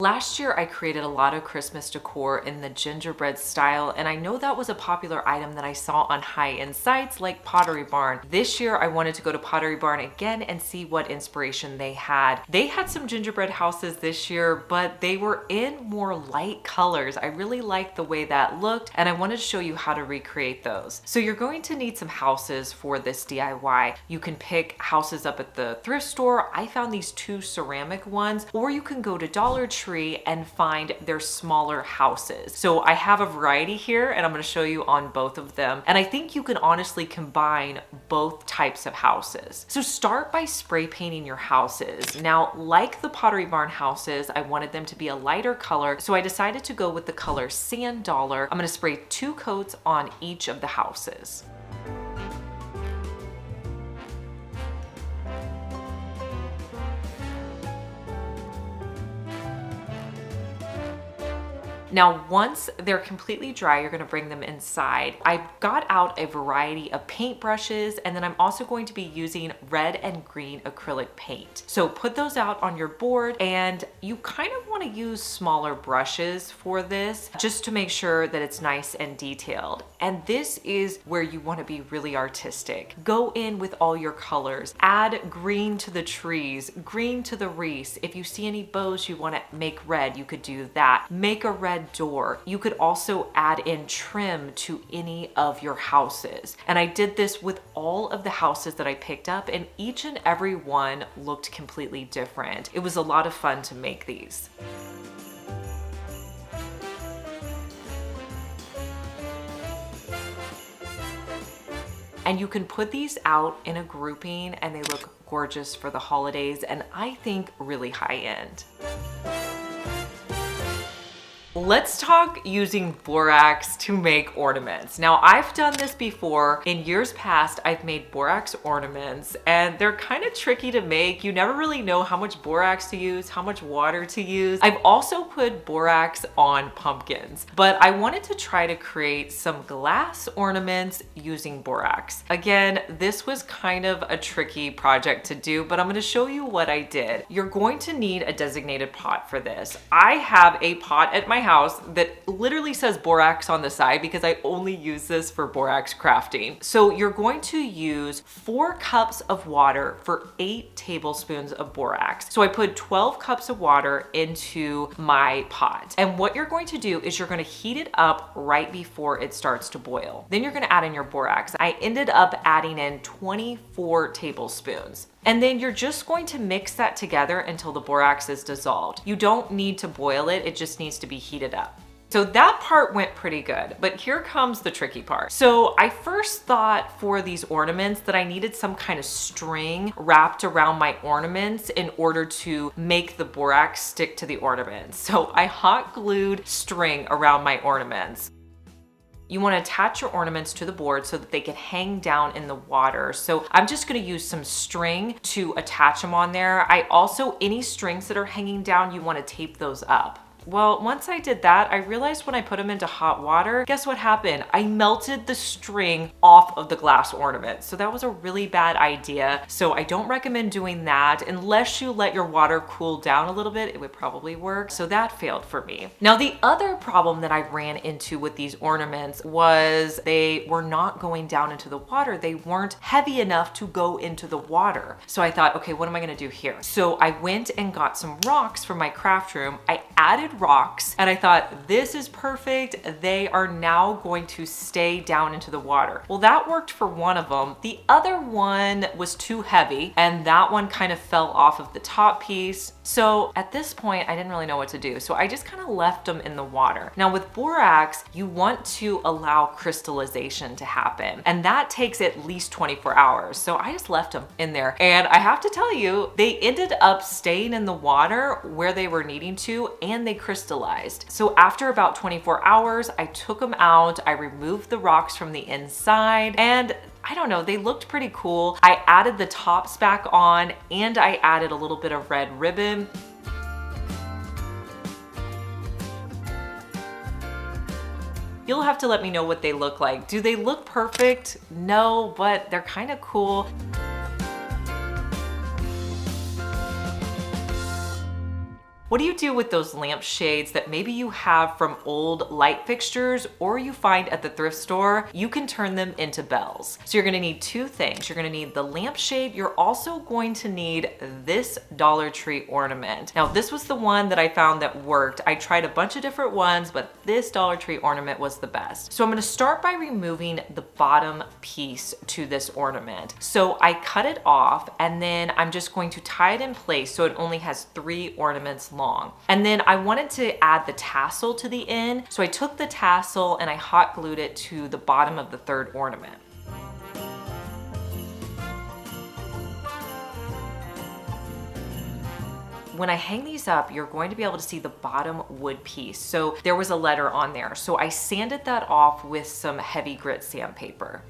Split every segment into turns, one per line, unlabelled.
Last year, I created a lot of Christmas decor in the gingerbread style, and I know that was a popular item that I saw on high-end sites like Pottery Barn. This year, I wanted to go to Pottery Barn again and see what inspiration they had. They had some gingerbread houses this year, but they were in more light colors. I really liked the way that looked, and I wanted to show you how to recreate those. So you're going to need some houses for this DIY. You can pick houses up at the thrift store. I found these two ceramic ones, or you can go to Dollar Tree and find their smaller houses. So I have a variety here and I'm going to show you on both of them. And I think you can honestly combine both types of houses. So start by spray painting your houses. Now, like the Pottery Barn houses, I wanted them to be a lighter color. So I decided to go with the color Sand Dollar. I'm going to spray 2 coats on each of the houses. Now, once they're completely dry, you're gonna bring them inside. I got out a variety of paint brushes, and then I'm also going to be using red and green acrylic paint. So put those out on your board, and you kind of wanna use smaller brushes for this, just to make sure that it's nice and detailed. And this is where you wanna be really artistic. Go in with all your colors. Add green to the trees, green to the wreaths. If you see any bows you wanna make red, you could do that. Make a red door. You could also add in trim to any of your houses. And I did this with all of the houses that I picked up, and each and every one looked completely different. It was a lot of fun to make these. And you can put these out in a grouping and they look gorgeous for the holidays, and I think really high end. Let's talk using borax to make ornaments. Now, I've done this before. In years past, I've made borax ornaments, and they're kind of tricky to make. You never really know how much borax to use, how much water to use. I've also put borax on pumpkins, but I wanted to try to create some glass ornaments using borax. Again, this was kind of a tricky project to do, but I'm going to show you what I did. You're going to need a designated pot for this. I have a pot at my house that literally says borax on the side because I only use this for borax crafting. So you're going to use 4 cups of water for 8 tablespoons of borax. So I put 12 cups of water into my pot. And what you're going to do is you're going to heat it up right before it starts to boil. Then you're going to add in your borax. I ended up adding in 24 tablespoons. And then you're just going to mix that together until the borax is dissolved. You don't need to boil it, it just needs to be heated up. So that part went pretty good, but here comes the tricky part. So I first thought for these ornaments that I needed some kind of string wrapped around my ornaments in order to make the borax stick to the ornaments. So I hot glued string around my ornaments. You want to attach your ornaments to the board so that they can hang down in the water. So I'm just going to use some string to attach them on there. I also, any strings that are hanging down, you want to tape those up. Well, once I did that, I realized when I put them into hot water, guess what happened? I melted the string off of the glass ornament. So that was a really bad idea. So I don't recommend doing that unless you let your water cool down a little bit. It would probably work. So that failed for me. Now, the other problem that I ran into with these ornaments was they were not going down into the water. They weren't heavy enough to go into the water. So I thought, okay, what am I going to do here? So I went and got some rocks from my craft room. I added rocks and I thought, this is perfect. They are now going to stay down into the water. Well, that worked for one of them. The other one was too heavy and that one kind of fell off of the top piece. So at this point, I didn't really know what to do. So I just kind of left them in the water. Now with borax, you want to allow crystallization to happen, and that takes at least 24 hours. So I just left them in there. And I have to tell you, they ended up staying in the water where they were needing to, and they crystallized. So after about 24 hours, I took them out, I removed the rocks from the inside, and I don't know, they looked pretty cool. I added the tops back on and I added a little bit of red ribbon. You'll have to let me know what they look like. Do they look perfect? No, but they're kind of cool. What do you do with those lampshades that maybe you have from old light fixtures or you find at the thrift store? You can turn them into bells. So you're gonna need two things. You're gonna need the lampshade. You're also going to need this Dollar Tree ornament. Now, this was the one that I found that worked. I tried a bunch of different ones, but this Dollar Tree ornament was the best. So I'm gonna start by removing the bottom piece to this ornament. So I cut it off and then I'm just going to tie it in place so it only has 3 ornaments long. And then I wanted to add the tassel to the end. So I took the tassel and I hot glued it to the bottom of the 3rd ornament. When I hang these up, you're going to be able to see the bottom wood piece. So there was a letter on there. So I sanded that off with some heavy grit sandpaper.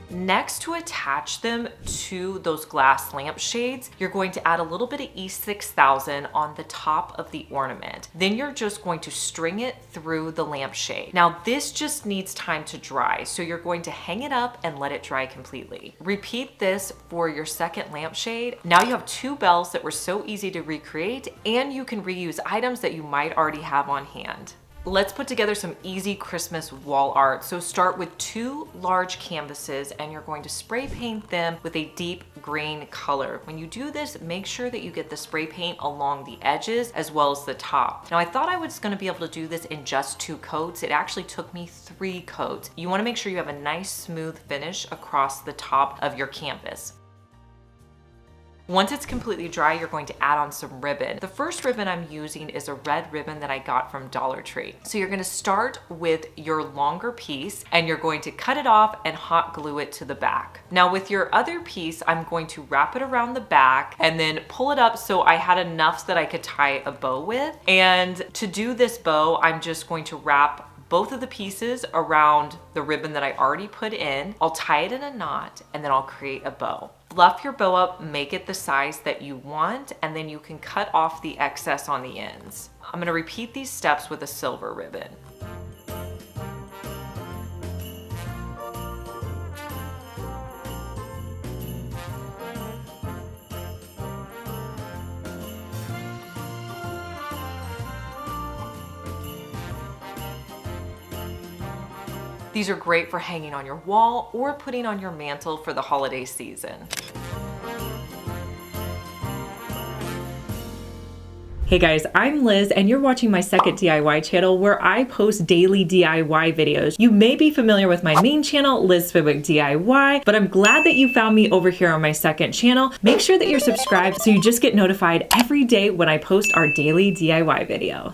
Next, to attach them to those glass lampshades, you're going to add a little bit of E6000 on the top of the ornament. Then you're just going to string it through the lampshade. Now, this just needs time to dry, so you're going to hang it up and let it dry completely. Repeat this for your second lampshade. Now you have 2 bells that were so easy to recreate, and you can reuse items that you might already have on hand. Let's put together some easy Christmas wall art. So start with 2 large canvases and you're going to spray paint them with a deep green color. When you do this, make sure that you get the spray paint along the edges as well as the top. Now, I thought I was gonna be able to do this in just 2 coats. It actually took me 3 coats. You wanna make sure you have a nice smooth finish across the top of your canvas. Once it's completely dry, you're going to add on some ribbon. The first ribbon I'm using is a red ribbon that I got from Dollar Tree. So you're gonna start with your longer piece and you're going to cut it off and hot glue it to the back. Now with your other piece, I'm going to wrap it around the back and then pull it up so I had enough that I could tie a bow with. And to do this bow, I'm just going to wrap both of the pieces around the ribbon that I already put in. I'll tie it in a knot and then I'll create a bow. Fluff your bow up, make it the size that you want, and then you can cut off the excess on the ends. I'm gonna repeat these steps with a silver ribbon. These are great for hanging on your wall or putting on your mantle for the holiday season. Hey guys, I'm Liz and you're watching my second DIY channel where I post daily DIY videos. You may be familiar with my main channel, Liz Fenwick DIY, but I'm glad that you found me over here on my second channel. Make sure that you're subscribed so you just get notified every day when I post our daily DIY video.